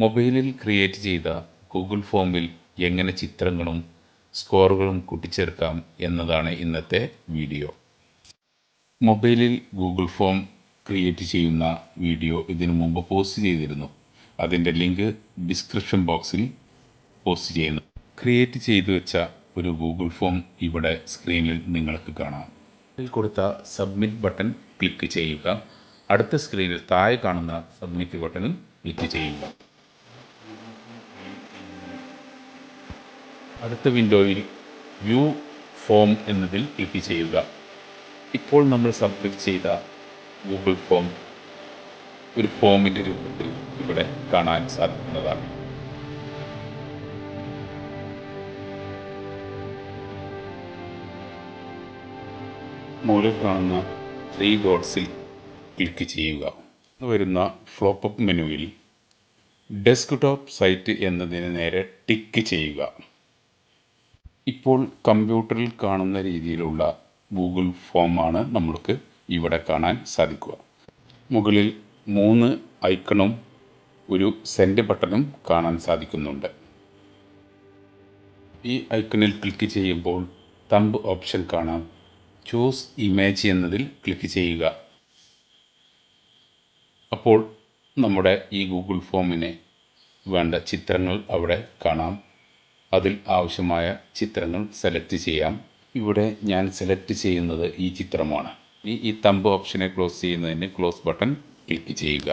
മൊബൈലിൽ ക്രിയേറ്റ് ചെയ്ത ഗൂഗിൾ ഫോമിൽ എങ്ങനെ ചിത്രങ്ങളും സ്കോറുകളും കൂട്ടിച്ചേർക്കാം എന്നതാണ് ഇന്നത്തെ വീഡിയോ. മൊബൈലിൽ ഗൂഗിൾ ഫോം ക്രിയേറ്റ് ചെയ്യുന്ന വീഡിയോ ഇതിനു മുമ്പ് പോസ്റ്റ് ചെയ്തിരുന്നു. അതിൻ്റെ ലിങ്ക് ഡിസ്ക്രിപ്ഷൻ ബോക്സിൽ പോസ്റ്റ് ചെയ്യുന്നു. ക്രിയേറ്റ് ചെയ്തു വെച്ച ഒരു ഗൂഗിൾ ഫോം ഇവിടെ സ്ക്രീനിൽ നിങ്ങൾക്ക് കാണാം. ഇതിൽ കൊടുത്ത സബ്മിറ്റ് ബട്ടൺ ക്ലിക്ക് ചെയ്യുക. അടുത്ത സ്ക്രീനിൽ താഴെ കാണുന്ന സബ്മിറ്റ് ബട്ടണിൽ ക്ലിക്ക് ചെയ്യുക. അടുത്ത വിൻഡോയിൽ വ്യൂ ഫോം എന്നതിൽ ക്ലിക്ക് ചെയ്യുക. ഇപ്പോൾ നമ്മൾ സബ്മിറ്റ് ചെയ്ത ഗൂഗിൾ ഫോം ഒരു ഫോമിൻ്റെ രൂപത്തിൽ ഇവിടെ കാണാൻ സാധിക്കുന്നതാണ്. മുകളിൽ കാണുന്ന 3 ഡോട്ട്സിൽ ക്ലിക്ക് ചെയ്യുക. വരുന്ന ഫ്ലോപ്പ് മെനുവിൽ ഡെസ്ക്ടോപ്പ് സൈറ്റ് എന്നതിന് നേരെ ടിക്ക് ചെയ്യുക. ഇപ്പോൾ കമ്പ്യൂട്ടറിൽ കാണുന്ന രീതിയിലുള്ള ഗൂഗിൾ ഫോമാണ് നമ്മൾക്ക് ഇവിടെ കാണാൻ സാധിക്കുക. മുകളിൽ 3 ഐക്കണും ഒരു സെൻഡ് ബട്ടണും കാണാൻ സാധിക്കുന്നുണ്ട്. ഈ ഐക്കണിൽ ക്ലിക്ക് ചെയ്യുമ്പോൾ തമ്പ് ഓപ്ഷൻ കാണാം. ചൂസ് ഇമേജ് എന്നതിൽ ക്ലിക്ക് ചെയ്യുക. അപ്പോൾ നമ്മുടെ ഈ ഗൂഗിൾ ഫോമിന് വേണ്ട ചിത്രങ്ങൾ അവിടെ കാണാം. അതിൽ ആവശ്യമായ ചിത്രങ്ങൾ സെലക്ട് ചെയ്യാം. ഇവിടെ ഞാൻ സെലക്ട് ചെയ്യുന്നത് ഈ ചിത്രമാണ്. ഈ തമ്പ് ഓപ്ഷനെ ക്ലോസ് ചെയ്യുന്നതിന് ക്ലോസ് ബട്ടൺ ക്ലിക്ക് ചെയ്യുക.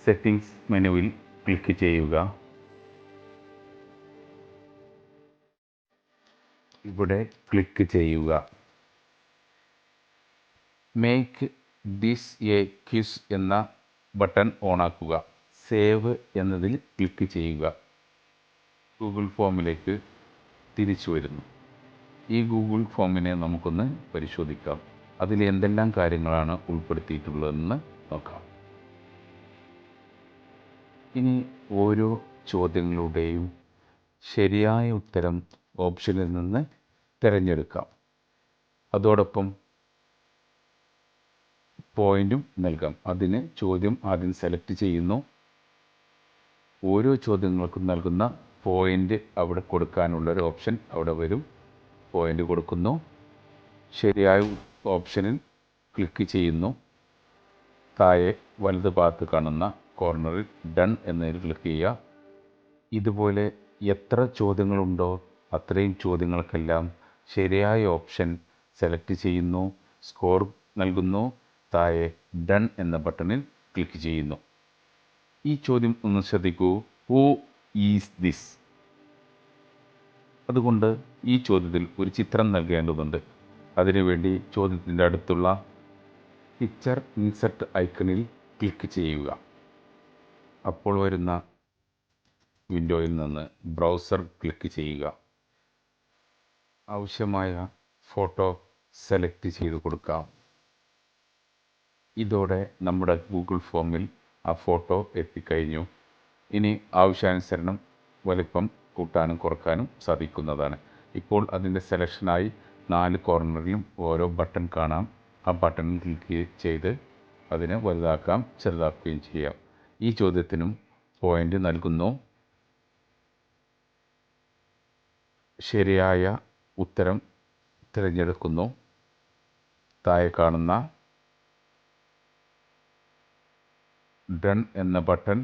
സെറ്റിംഗ്സ് മെനുവിൽ ക്ലിക്ക് ചെയ്യുക. ഇവിടെ ക്ലിക്ക് ചെയ്യുക. മേക്ക് ദിസ് എ ക്വിസ് എന്ന ബട്ടൺ ഓണാക്കുക. സേവ് എന്നതിൽ ക്ലിക്ക് ചെയ്യുക. ഗൂഗിൾ ഫോമിലേക്ക് തിരിച്ചു വരുന്നു. ഈ ഗൂഗിൾ ഫോമിനെ നമുക്കൊന്ന് പരിശോധിക്കാം. അതിൽ എന്തെല്ലാം കാര്യങ്ങളാണ് ഉൾപ്പെടുത്തിയിട്ടുള്ളതെന്ന് നോക്കാം. ഇനി ഓരോ ചോദ്യങ്ങളുടെയും ശരിയായ ഉത്തരം ഓപ്ഷനിൽ നിന്ന് തിരഞ്ഞെടുക്കാം. അതോടൊപ്പം പോയിന്റും നൽകാം. അതിന് ചോദ്യം ആദ്യം സെലക്ട് ചെയ്യുന്നു. ഓരോ ചോദ്യങ്ങൾക്കും നൽകുന്ന പോയിന്റ് അവിടെ കൊടുക്കാനുള്ളൊരു ഓപ്ഷൻ അവിടെ വരും. പോയിന്റ് കൊടുക്കുന്നു. ശരിയായ ഓപ്ഷനിൽ ക്ലിക്ക് ചെയ്യുന്നു. താഴെ വലത് ഭാഗത്ത് കാണുന്ന കോർണറിൽ ഡൺ എന്നതിൽ ക്ലിക്ക് ചെയ്യുക. ഇതുപോലെ എത്ര ചോദ്യങ്ങളുണ്ടോ അത്രയും ചോദ്യങ്ങൾക്കെല്ലാം ശരിയായ ഓപ്ഷൻ സെലക്ട് ചെയ്യുന്നു. സ്കോർ നൽകുന്നു. താഴെ ഡൺ എന്ന ബട്ടണിൽ ക്ലിക്ക് ചെയ്യുന്നു. ഈ ചോദ്യം ഒന്ന് ശ്രദ്ധിക്കൂ. Who is this? അതുകൊണ്ട് ഈ ചോദ്യത്തിൽ ഒരു ചിത്രം നൽകേണ്ടതുണ്ട്. അതിനുവേണ്ടി ചോദ്യത്തിൻ്റെ അടുത്തുള്ള പിക്ചർ ഇൻസെർട്ട് ഐക്കണിൽ ക്ലിക്ക് ചെയ്യുക. അപ്പോൾ വരുന്ന വിൻഡോയിൽ നിന്ന് ബ്രൗസർ ക്ലിക്ക് ചെയ്യുക. ആവശ്യമായ ഫോട്ടോ സെലക്ട് ചെയ്ത് കൊടുക്കാം. ഇതോടെ നമ്മുടെ ഗൂഗിൾ ഫോമിൽ ആ ഫോട്ടോ എത്തിക്കഴിഞ്ഞു. ഇനി ആവശ്യാനുസരണം വലിപ്പം കൂട്ടാനും കുറക്കാനും സാധിക്കുന്നതാണ്. ഇപ്പോൾ അതിൻ്റെ സെലക്ഷനായി 4 കോർണറിലും ഓരോ ബട്ടൺ കാണാം. ആ ബട്ടണിൽ ക്ലിക്ക് ചെയ്ത് അതിനെ വലുതാക്കാം ചെറുതാക്കുകയും ചെയ്യാം. ഈ ചോദ്യത്തിനും പോയിന്റ് നൽകുന്നു. ശരിയായ ഉത്തരം തിരഞ്ഞെടുക്കുന്നു. താഴെ കാണുന്ന ഡൺ എന്ന ബട്ടൺ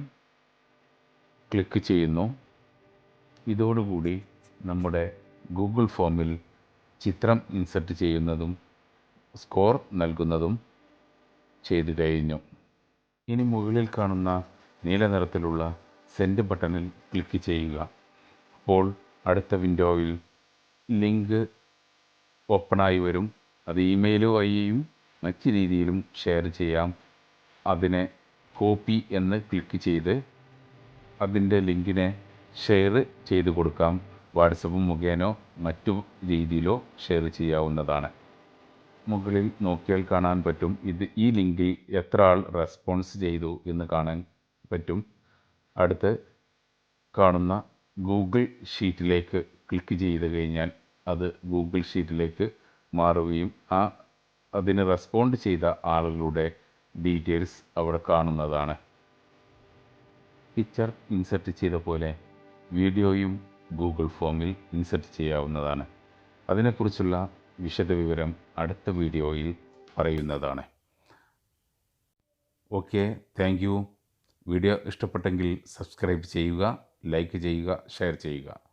ക്ലിക്ക് ചെയ്യുന്നു. ഇതോടുകൂടി നമ്മുടെ ഗൂഗിൾ ഫോമിൽ ചിത്രം ഇൻസെർട്ട് ചെയ്യുന്നതും സ്കോർ നൽകുന്നതും ചെയ്തു കഴിഞ്ഞു. ഇനി മുകളിൽ കാണുന്ന നീല നിറത്തിലുള്ള സെൻഡ് ബട്ടണിൽ ക്ലിക്ക് ചെയ്യുക. അപ്പോൾ അടുത്ത വിൻഡോയിൽ ലിങ്ക് ഓപ്പണായി വരും. അത് ഇമെയിൽ വഴിയും മറ്റ് രീതിയിലും ഷെയർ ചെയ്യാം. അതിനെ കോപ്പി എന്ന് ക്ലിക്ക് ചെയ്ത് അതിൻ്റെ ലിങ്കിനെ ഷെയർ ചെയ്ത് കൊടുക്കാം. വാട്സപ്പ് മുഖേനോ മറ്റു രീതിയിലോ ഷെയർ ചെയ്യാവുന്നതാണ്. മുകളിൽ നോക്കിയാൽ കാണാൻ പറ്റും ഈ ലിങ്കിൽ എത്ര ആൾ റെസ്പോൺസ് ചെയ്തു എന്ന് കാണാൻ പറ്റും. അടുത്ത് കാണുന്ന ഗൂഗിൾ ഷീറ്റിലേക്ക് ക്ലിക്ക് ചെയ്ത് കഴിഞ്ഞാൽ അത് ഗൂഗിൾ ഷീറ്റിലേക്ക് മാറുകയും അതിന് റെസ്പോണ്ട് ചെയ്ത ആളുകളുടെ ഡീറ്റെയിൽസ് അവിടെ കാണുന്നതാണ്. പിക്ചർ ഇൻസെർട്ട് ചെയ്ത പോലെ വീഡിയോയും ഗൂഗിൾ ഫോമിൽ ഇൻസെർട്ട് ചെയ്യാവുന്നതാണ്. അതിനെക്കുറിച്ചുള്ള വിശദവിവരം അടുത്ത വീഡിയോയിൽ പറയുന്നതാണ്. Okay, thank you. വീഡിയോ ഇഷ്ടപ്പെട്ടെങ്കിൽ സബ്സ്ക്രൈബ് ചെയ്യുക, ലൈക്ക് ചെയ്യുക, ഷെയർ ചെയ്യുക.